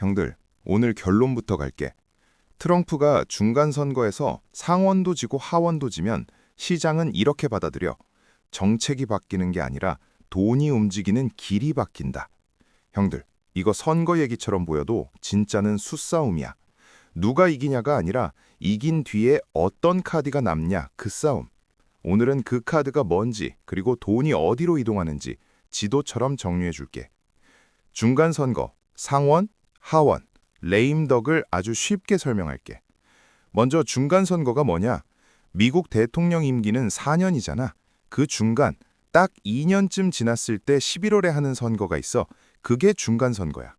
형들, 오늘 결론부터 갈게. 트럼프가 중간 선거에서 상원도 지고 하원도 지면 시장은 이렇게 받아들여. 정책이 바뀌는 게 아니라 돈이 움직이는 길이 바뀐다. 형들, 이거 선거 얘기처럼 보여도 진짜는 수싸움이야. 누가 이기냐가 아니라 이긴 뒤에 어떤 카드가 남냐 그 싸움. 오늘은 그 카드가 뭔지 그리고 돈이 어디로 이동하는지 지도처럼 정리해 줄게. 중간 선거, 상원, 하원, 레임덕을 아주 쉽게 설명할게. 먼저 중간 선거가 뭐냐? 미국 대통령 임기는 4년이잖아. 그 중간 딱 2년쯤 지났을 때 11월에 하는 선거가 있어. 그게 중간 선거야.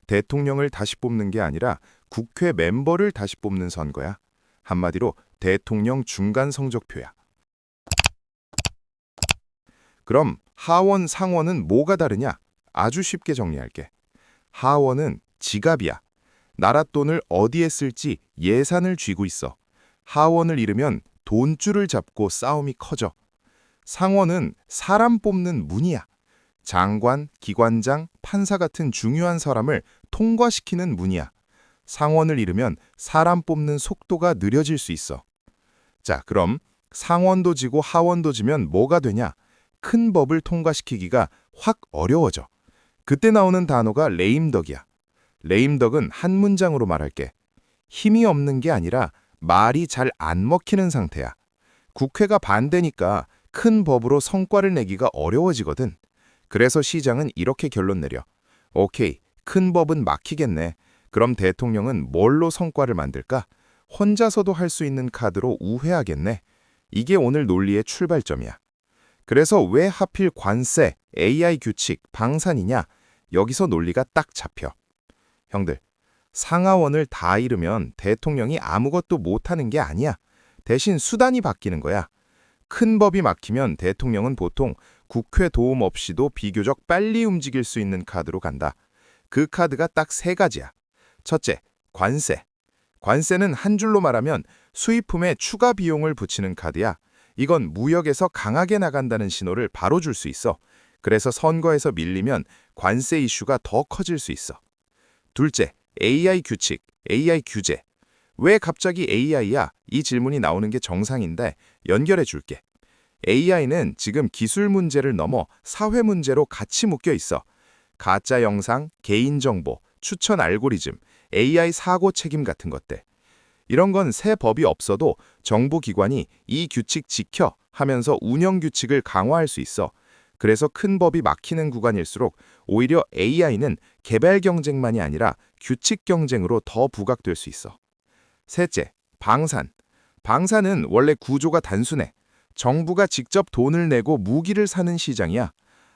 대통령을 다시 뽑는 게 아니라 국회 멤버를 다시 뽑는 선거야. 한마디로 대통령 중간 성적표야. 그럼 하원, 상원은 뭐가 다르냐? 아주 쉽게 정리할게. 하원은 지갑이야. 나라 돈을 어디에 쓸지 예산을 쥐고 있어. 하원을 잃으면 돈줄을 잡고 싸움이 커져. 상원은 사람 뽑는 문이야. 장관, 기관장, 판사 같은 중요한 사람을 통과시키는 문이야. 상원을 잃으면 사람 뽑는 속도가 느려질 수 있어. 자, 그럼 상원도 지고 하원도 지면 뭐가 되냐? 큰 법을 통과시키기가 확 어려워져. 그때 나오는 단어가 레임덕이야. 레임덕은 한 문장으로 말할게. 힘이 없는 게 아니라 말이 잘 안 먹히는 상태야. 국회가 반대니까 큰 법으로 성과를 내기가 어려워지거든. 그래서 시장은 이렇게 결론 내려. 오케이, 큰 법은 막히겠네. 그럼 대통령은 뭘로 성과를 만들까? 혼자서도 할 수 있는 카드로 우회하겠네. 이게 오늘 논리의 출발점이야. 그래서 왜 하필 관세, AI 규칙, 방산이냐? 여기서 논리가 딱 잡혀. 형들, 상하원을 다 잃으면 대통령이 아무것도 못하는 게 아니야. 대신 수단이 바뀌는 거야. 큰 법이 막히면 대통령은 보통 국회 도움 없이도 비교적 빨리 움직일 수 있는 카드로 간다. 그 카드가 딱 세 가지야. 첫째, 관세. 관세는 한 줄로 말하면 수입품에 추가 비용을 붙이는 카드야. 이건 무역에서 강하게 나간다는 신호를 바로 줄 수 있어. 그래서 선거에서 밀리면 관세 이슈가 더 커질 수 있어. 둘째, AI 규칙, AI 규제. 왜 갑자기 AI야? 이 질문이 나오는 게 정상인데 연결해 줄게. AI는 지금 기술 문제를 넘어 사회 문제로 같이 묶여 있어. 가짜 영상, 개인정보, 추천 알고리즘, AI 사고 책임 같은 것들. 이런 건 새 법이 없어도 정부 기관이 이 규칙 지켜 하면서 운영 규칙을 강화할 수 있어. 그래서 큰 법이 막히는 구간일수록 오히려 AI는 개발 경쟁만이 아니라 규칙 경쟁으로 더 부각될 수 있어. 셋째, 방산. 방산은 원래 구조가 단순해. 정부가 직접 돈을 내고 무기를 사는 시장이야.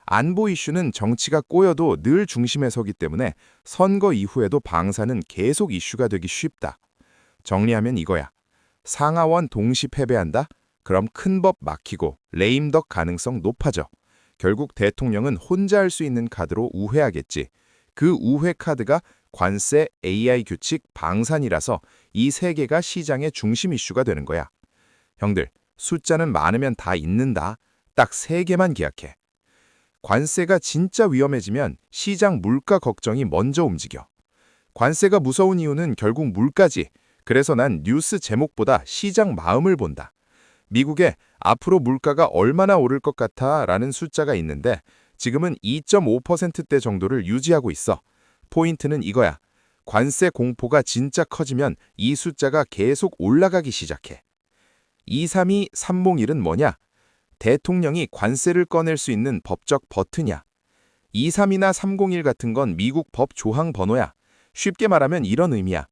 안보 이슈는 정치가 꼬여도 늘 중심에 서기 때문에 선거 이후에도 방산은 계속 이슈가 되기 쉽다. 정리하면 이거야. 상하원 동시 패배한다? 그럼 큰 법 막히고 레임덕 가능성 높아져. 결국 대통령은 혼자 할 수 있는 카드로 우회하겠지. 그 우회 카드가 관세, AI 규칙, 방산이라서 이 세 개가 시장의 중심 이슈가 되는 거야. 형들, 숫자는 많으면 다 잊는다. 딱 세 개만 기억해. 관세가 진짜 위험해지면 시장 물가 걱정이 먼저 움직여. 관세가 무서운 이유는 결국 물가지. 그래서 난 뉴스 제목보다 시장 마음을 본다. 미국에 앞으로 물가가 얼마나 오를 것 같아 라는 숫자가 있는데 지금은 2.5%대 정도를 유지하고 있어. 포인트는 이거야. 관세 공포가 진짜 커지면 이 숫자가 계속 올라가기 시작해. 232, 301은 뭐냐? 대통령이 관세를 꺼낼 수 있는 법적 버튼이야. 232나 301 같은 건 미국 법 조항 번호야. 쉽게 말하면 이런 의미야.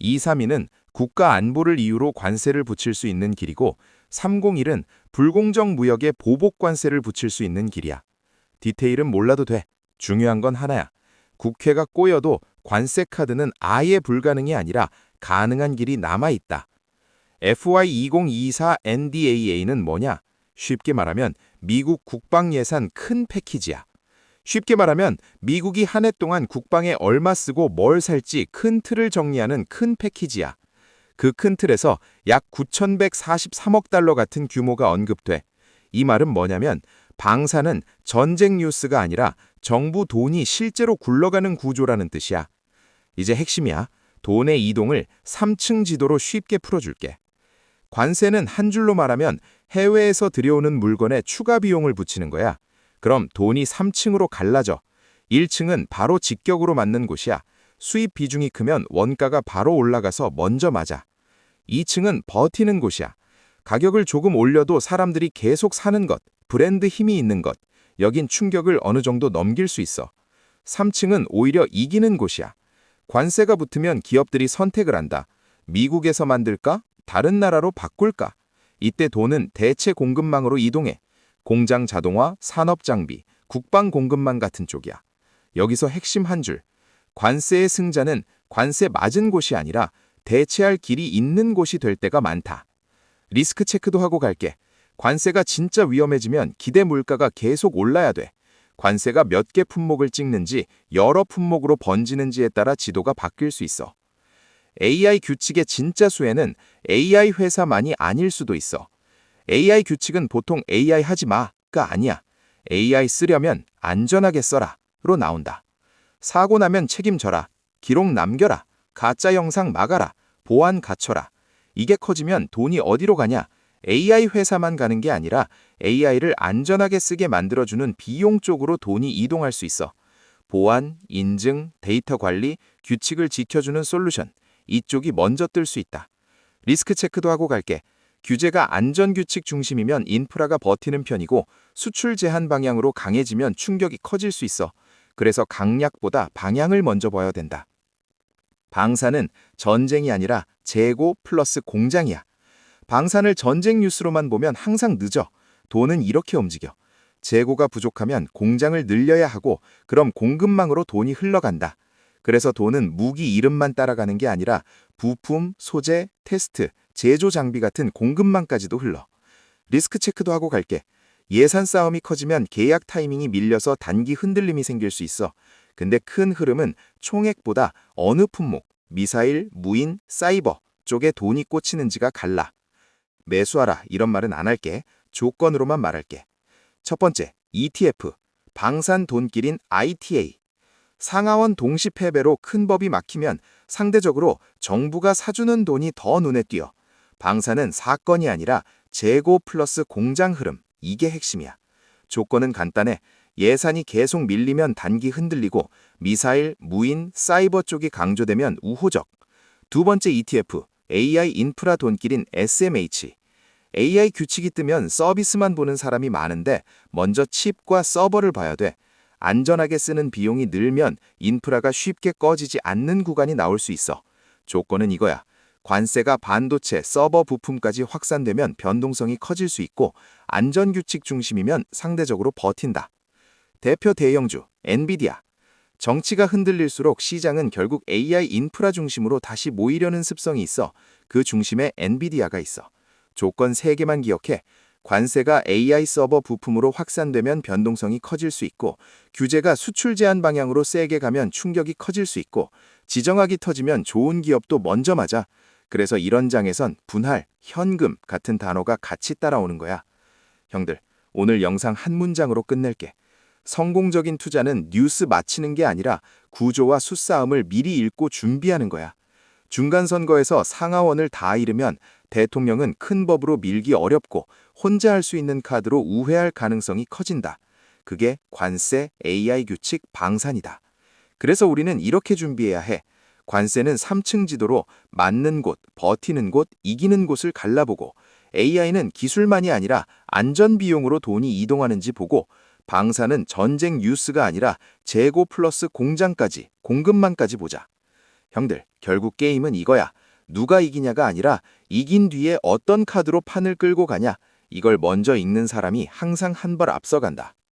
232는 국가 안보를 이유로 관세를 붙일 수 있는 길이고 301은 불공정 무역에 보복 관세를 붙일 수 있는 길이야. 디테일은 몰라도 돼. 중요한 건 하나야. 국회가 꼬여도 관세 카드는 아예 불가능이 아니라 가능한 길이 남아있다. FY2024 NDAA는 뭐냐? 쉽게 말하면 미국 국방 예산 큰 패키지야. 쉽게 말하면 미국이 한 해 동안 국방에 얼마 쓰고 뭘 살지 큰 틀을 정리하는 큰 패키지야. 그 큰 틀에서 약 9,143억 달러 같은 규모가 언급돼. 이 말은 뭐냐면 방사는 전쟁 뉴스가 아니라 정부 돈이 실제로 굴러가는 구조라는 뜻이야. 이제 핵심이야. 돈의 이동을 3층 지도로 쉽게 풀어줄게. 관세는 한 줄로 말하면 해외에서 들여오는 물건에 추가 비용을 붙이는 거야. 그럼 돈이 3층으로 갈라져. 1층은 바로 직격으로 맞는 곳이야. 수입 비중이 크면 원가가 바로 올라가서 먼저 맞아. 2층은 버티는 곳이야. 가격을 조금 올려도 사람들이 계속 사는 것, 브랜드 힘이 있는 것. 여긴 충격을 어느 정도 넘길 수 있어. 3층은 오히려 이기는 곳이야. 관세가 붙으면 기업들이 선택을 한다. 미국에서 만들까? 다른 나라로 바꿀까? 이때 돈은 대체 공급망으로 이동해. 공장 자동화, 산업 장비, 국방 공급망 같은 쪽이야. 여기서 핵심 한 줄. 관세의 승자는 관세 맞은 곳이 아니라 대체할 길이 있는 곳이 될 때가 많다. 리스크 체크도 하고 갈게. 관세가 진짜 위험해지면 기대 물가가 계속 올라야 돼. 관세가 몇 개 품목을 찍는지 여러 품목으로 번지는지에 따라 지도가 바뀔 수 있어. AI 규칙의 진짜 수혜는 AI 회사만이 아닐 수도 있어. AI 규칙은 보통 AI 하지 마가 아니야. AI 쓰려면 안전하게 써라로 나온다. 사고 나면 책임져라. 기록 남겨라. 가짜 영상 막아라. 보안 갖춰라. 이게 커지면 돈이 어디로 가냐? AI 회사만 가는 게 아니라 AI를 안전하게 쓰게 만들어주는 비용 쪽으로 돈이 이동할 수 있어. 보안, 인증, 데이터 관리, 규칙을 지켜주는 솔루션. 이쪽이 먼저 뜰 수 있다. 리스크 체크도 하고 갈게. 규제가 안전규칙 중심이면 인프라가 버티는 편이고 수출 제한 방향으로 강해지면 충격이 커질 수 있어. 그래서 강약보다 방향을 먼저 봐야 된다. 방사는 전쟁이 아니라 재고 플러스 공장이야. 방산을 전쟁 뉴스로만 보면 항상 늦어. 돈은 이렇게 움직여. 재고가 부족하면 공장을 늘려야 하고 그럼 공급망으로 돈이 흘러간다. 그래서 돈은 무기 이름만 따라가는 게 아니라 부품, 소재, 테스트, 제조 장비 같은 공급망까지도 흘러. 리스크 체크도 하고 갈게. 예산 싸움이 커지면 계약 타이밍이 밀려서 단기 흔들림이 생길 수 있어. 근데 큰 흐름은 총액보다 어느 품목, 미사일, 무인, 사이버 쪽에 돈이 꽂히는지가 갈라. 매수하라 이런 말은 안 할게. 조건으로만 말할게. 첫 번째, ETF, 방산 돈길인 ITA. 상하원 동시 패배로 큰 법이 막히면 상대적으로 정부가 사주는 돈이 더 눈에 띄어. 방사는 사건이 아니라 재고 플러스 공장 흐름, 이게 핵심이야. 조건은 간단해. 예산이 계속 밀리면 단기 흔들리고 미사일, 무인, 사이버 쪽이 강조되면 우호적. 두 번째 ETF, AI 인프라 돈길인 SMH. AI 규칙이 뜨면 서비스만 보는 사람이 많은데 먼저 칩과 서버를 봐야 돼. 안전하게 쓰는 비용이 늘면 인프라가 쉽게 꺼지지 않는 구간이 나올 수 있어. 조건은 이거야. 관세가 반도체, 서버 부품까지 확산되면 변동성이 커질 수 있고 안전규칙 중심이면 상대적으로 버틴다. 대표 대형주, 엔비디아. 정치가 흔들릴수록 시장은 결국 AI 인프라 중심으로 다시 모이려는 습성이 있어. 그 중심에 엔비디아가 있어. 조건 3개만 기억해. 관세가 AI 서버 부품으로 확산되면 변동성이 커질 수 있고 규제가 수출 제한 방향으로 세게 가면 충격이 커질 수 있고 지정학이 터지면 좋은 기업도 먼저 맞아. 그래서 이런 장에선 분할, 현금 같은 단어가 같이 따라오는 거야. 형들, 오늘 영상 한 문장으로 끝낼게. 성공적인 투자는 뉴스 맞히는 게 아니라 구조와 수싸움을 미리 읽고 준비하는 거야. 중간선거에서 상하원을 다 잃으면 대통령은 큰 법으로 밀기 어렵고 혼자 할 수 있는 카드로 우회할 가능성이 커진다. 그게 관세, AI 규칙, 방산이다. 그래서 우리는 이렇게 준비해야 해. 관세는 3층 지도로 맞는 곳, 버티는 곳, 이기는 곳을 갈라보고 AI는 기술만이 아니라 안전 비용으로 돈이 이동하는지 보고 방사는 전쟁 뉴스가 아니라 재고 플러스 공장까지, 공급망까지 보자. 형들, 결국 게임은 이거야. 누가 이기냐가 아니라 이긴 뒤에 어떤 카드로 판을 끌고 가냐. 이걸 먼저 읽는 사람이 항상 한 발 앞서간다.